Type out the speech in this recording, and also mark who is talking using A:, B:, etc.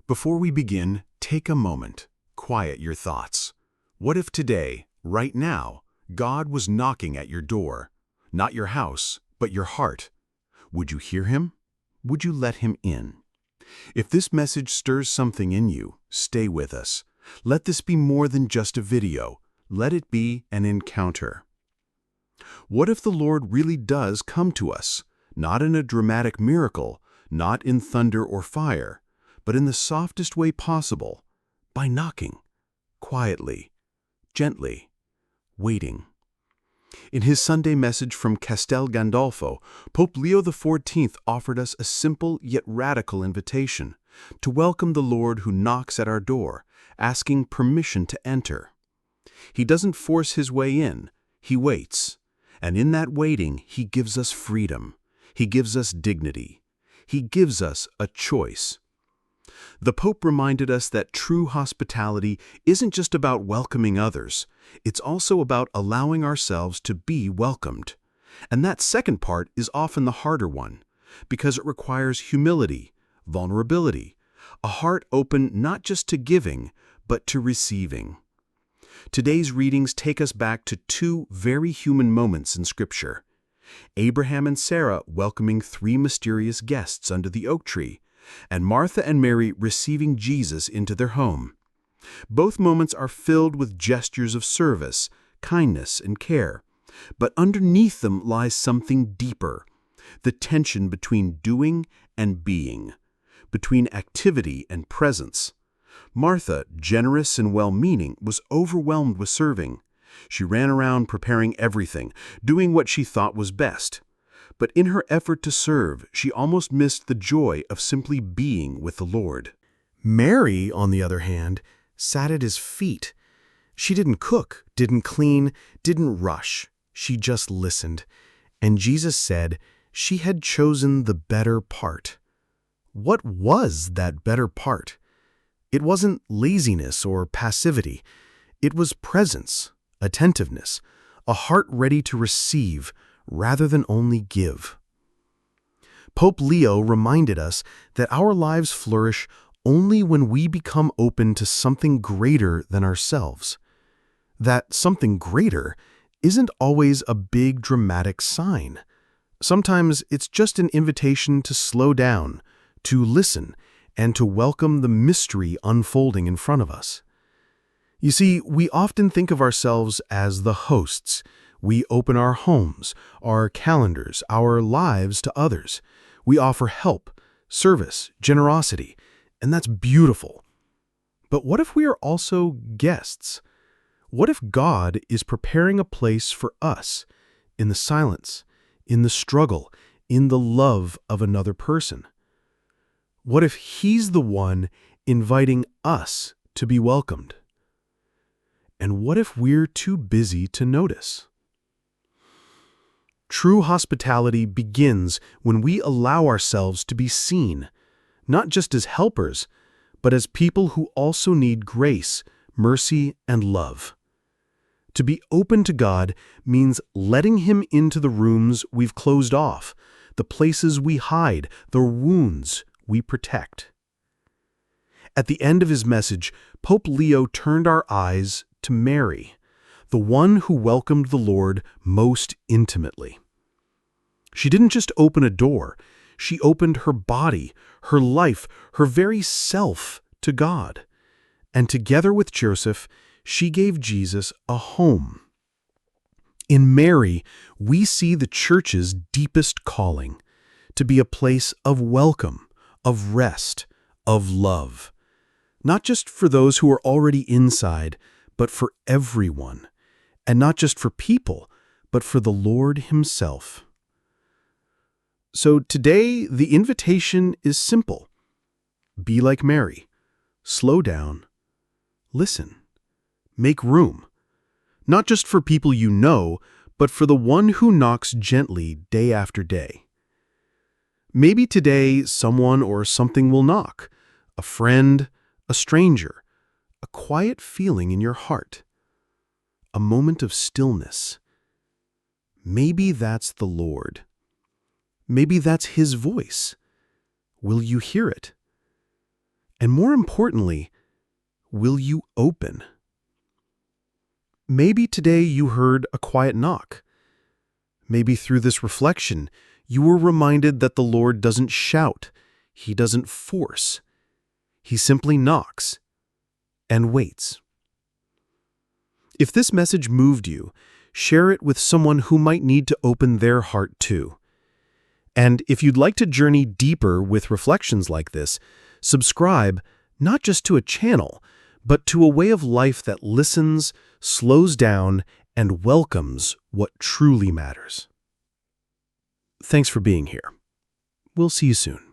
A: Before we begin, take a moment. Quiet your thoughts. What if today, right now, God was knocking at your door? Not your house, but your heart. Would you hear him? Would you let him in? If this message stirs something in you, stay with us. Let this be more than just a video. Let it be an encounter. What if the Lord really does come to us, not in a dramatic miracle, not in thunder or fire, but in the softest way possible, by knocking, quietly, gently, waiting? In his Sunday message from Castel Gandolfo, Pope Leo XIV offered us a simple yet radical invitation to welcome the Lord who knocks at our door, asking permission to enter. He doesn't force his way in, he waits. And in that waiting, he gives us freedom. He gives us dignity. He gives us a choice. The Pope reminded us that true hospitality isn't just about welcoming others. It's also about allowing ourselves to be welcomed. And that second part is often the harder one, because it requires humility, vulnerability, a heart open not just to giving, but to receiving. Today's readings take us back to two very human moments in Scripture. Abraham and Sarah welcoming three mysterious guests under the oak tree, and Martha and Mary receiving Jesus into their home. Both moments are filled with gestures of service, kindness, and care, but underneath them lies something deeper, the tension between doing and being, between activity and presence. Martha, generous and well-meaning, was overwhelmed with serving. She ran around preparing everything, doing what she thought was best. But in her effort to serve, she almost missed the joy of simply being with the Lord. Mary, on the other hand, sat at his feet. She didn't cook, didn't clean, didn't rush. She just listened. And Jesus said she had chosen the better part. What was that better part? It wasn't laziness or passivity. It was presence, attentiveness, a heart ready to receive rather than only give. Pope Leo reminded us that our lives flourish only when we become open to something greater than ourselves. That something greater isn't always a big dramatic sign. Sometimes it's just an invitation to slow down, to listen, and to welcome the mystery unfolding in front of us. You see, we often think of ourselves as the hosts. We open our homes, our calendars, our lives to others. We offer help, service, generosity, and that's beautiful. But what if we are also guests? What if God is preparing a place for us in the silence, in the struggle, in the love of another person? What if he's the one inviting us to be welcomed? And what if we're too busy to notice? True hospitality begins when we allow ourselves to be seen, not just as helpers, but as people who also need grace, mercy, and love. To be open to God means letting him into the rooms we've closed off, the places we hide, the wounds we protect. At the end of his message, Pope Leo turned our eyes to Mary, the one who welcomed the Lord most intimately. She didn't just open a door, she opened her body, her life, her very self to God. And together with Joseph, she gave Jesus a home. In Mary, we see the Church's deepest calling, to be a place of welcome, of rest, of love, not just for those who are already inside, but for everyone, and not just for people, but for the Lord himself. So today, the invitation is simple. Be like Mary. Slow down. Listen. Make room. Not just for people you know, but for the one who knocks gently day after day. Maybe today someone or something will knock, a friend, a stranger, a quiet feeling in your heart, a moment of stillness. Maybe that's the Lord. Maybe that's his voice. Will you hear it?
B: And more importantly, will you open? Maybe today you heard a quiet knock. Maybe through this reflection, you were reminded that the Lord doesn't shout. He doesn't force. He simply knocks and waits. If this message moved you, share it with someone who might need to open their heart too. And if you'd like to journey deeper with reflections like this, subscribe not just to a channel, but to a way of life that listens, slows down, and welcomes what truly matters. Thanks for being here. We'll see you soon.